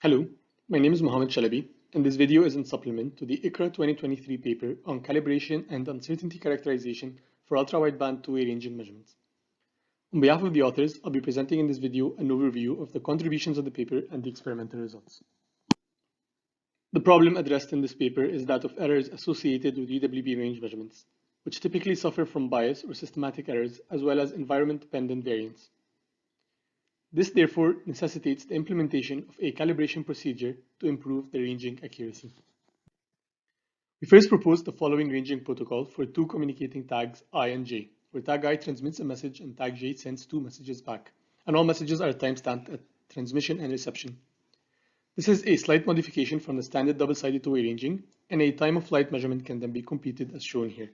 Hello, my name is Mohammed Shalabi, and this video is in supplement to the ICRA 2023 paper on calibration and uncertainty characterization for ultra-wideband two-way ranging measurements. On behalf of the authors, I'll be presenting in this video an overview of the contributions of the paper and the experimental results. The problem addressed in this paper is that of errors associated with UWB range measurements, which typically suffer from bias or systematic errors as well as environment-dependent variance. This therefore necessitates the implementation of a calibration procedure to improve the ranging accuracy. We first proposed the following ranging protocol for two communicating tags I and J, where tag I transmits a message and tag J sends two messages back, and all messages are timestamped at transmission and reception. This is a slight modification from the standard double-sided two-way ranging, and a time-of-flight measurement can then be computed as shown here.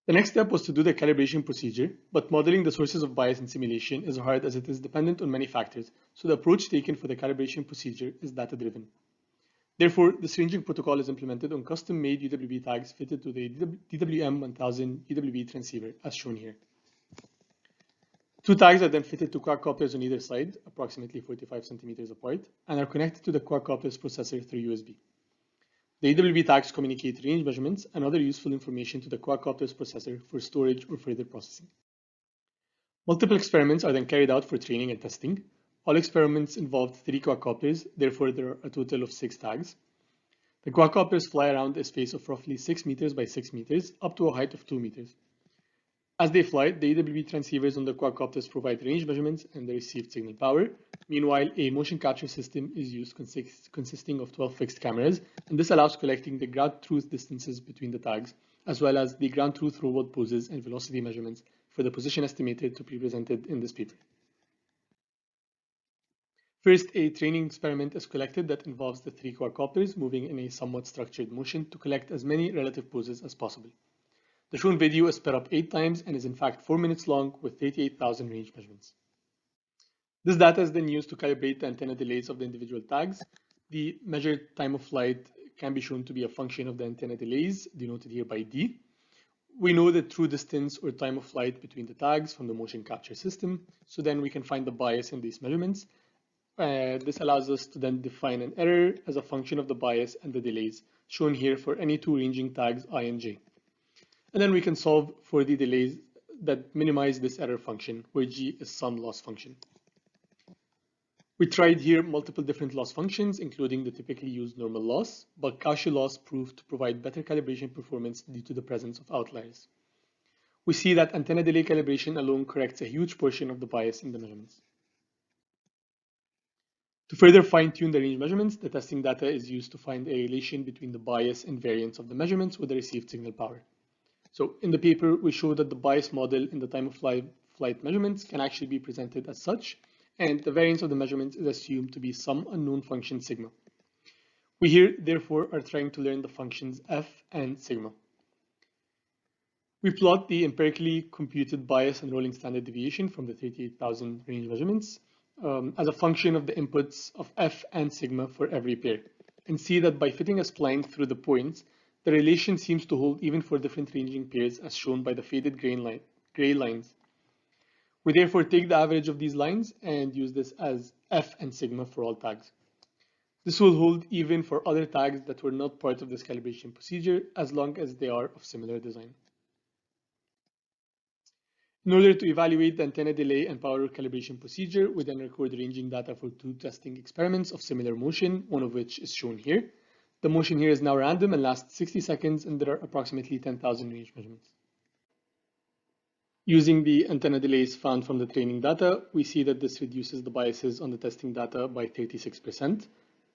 The next step was to do the calibration procedure, but modeling the sources of bias in simulation is hard as it is dependent on many factors, so the approach taken for the calibration procedure is data-driven. Therefore, this ranging protocol is implemented on custom-made UWB tags fitted to the DWM1000 UWB transceiver, as shown here. Two tags are then fitted to quadcopters on either side, approximately 45 centimeters apart, and are connected to the quadcopter's processor through USB. The UWB tags communicate range measurements and other useful information to the quadcopter's processor for storage or further processing. Multiple experiments are then carried out for training and testing. All experiments involved 3 quadcopters, therefore there are a total of 6 tags. The quadcopters fly around a space of roughly 6 meters by 6 meters, up to a height of 2 meters. As they fly, the UWB transceivers on the quadcopters provide range measurements and the received signal power. Meanwhile, a motion capture system is used consisting of 12 fixed cameras, and this allows collecting the ground truth distances between the tags, as well as the ground truth robot poses and velocity measurements for the position estimated to be presented in this paper. First, a training experiment is collected that involves the 3 quadcopters moving in a somewhat structured motion to collect as many relative poses as possible. The shown video is sped up 8 times and is in fact 4 minutes long with 38,000 range measurements. This data is then used to calibrate the antenna delays of the individual tags. The measured time of flight can be shown to be a function of the antenna delays, denoted here by D. We know the true distance or time of flight between the tags from the motion capture system, so then we can find the bias in these measurements. This allows us to then define an error as a function of the bias and the delays, shown here for any two ranging tags I and J. And then we can solve for the delays that minimize this error function, where G is some loss function. We tried here multiple different loss functions, including the typically used normal loss, but Cauchy loss proved to provide better calibration performance due to the presence of outliers. We see that antenna delay calibration alone corrects a huge portion of the bias in the measurements. To further fine-tune the range measurements, the testing data is used to find a relation between the bias and variance of the measurements with the received signal power. So in the paper, we show that the bias model in the time of flight measurements can actually be presented as such, and the variance of the measurements is assumed to be some unknown function sigma. We here, therefore, are trying to learn the functions f and sigma. We plot the empirically computed bias and rolling standard deviation from the 38,000 range measurements as a function of the inputs of f and sigma for every pair, and see that by fitting a spline through the points, the relation seems to hold even for different ranging pairs as shown by the faded gray lines. We therefore take the average of these lines and use this as f and sigma for all tags. This will hold even for other tags that were not part of this calibration procedure as long as they are of similar design. In order to evaluate the antenna delay and power calibration procedure, we then record ranging data for 2 testing experiments of similar motion, one of which is shown here. The motion here is now random and lasts 60 seconds, and there are approximately 10,000 range measurements. Using the antenna delays found from the training data, we see that this reduces the biases on the testing data by 36%,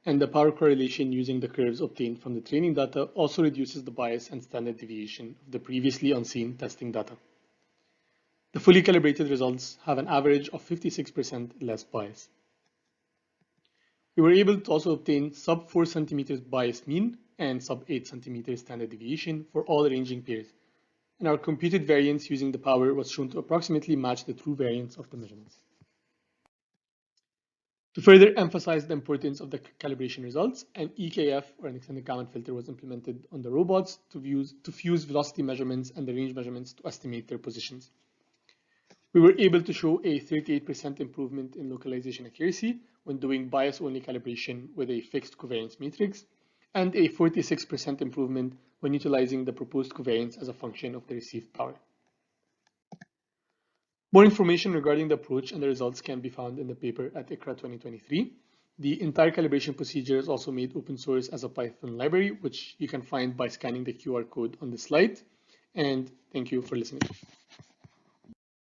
and the power correlation using the curves obtained from the training data also reduces the bias and standard deviation of the previously unseen testing data. The fully calibrated results have an average of 56% less bias. We were able to also obtain sub 4 cm bias mean and sub 8 cm standard deviation for all ranging pairs, and our computed variance using the power was shown to approximately match the true variance of the measurements. To further emphasize the importance of the calibration results, an EKF, or an extended Kalman filter, was implemented on the robots to fuse velocity measurements and the range measurements to estimate their positions. We were able to show a 38% improvement in localization accuracy when doing bias-only calibration with a fixed covariance matrix, and a 46% improvement when utilizing the proposed covariance as a function of the received power. More information regarding the approach and the results can be found in the paper at ICRA 2023. The entire calibration procedure is also made open source as a Python library, which you can find by scanning the QR code on the slide. And thank you for listening.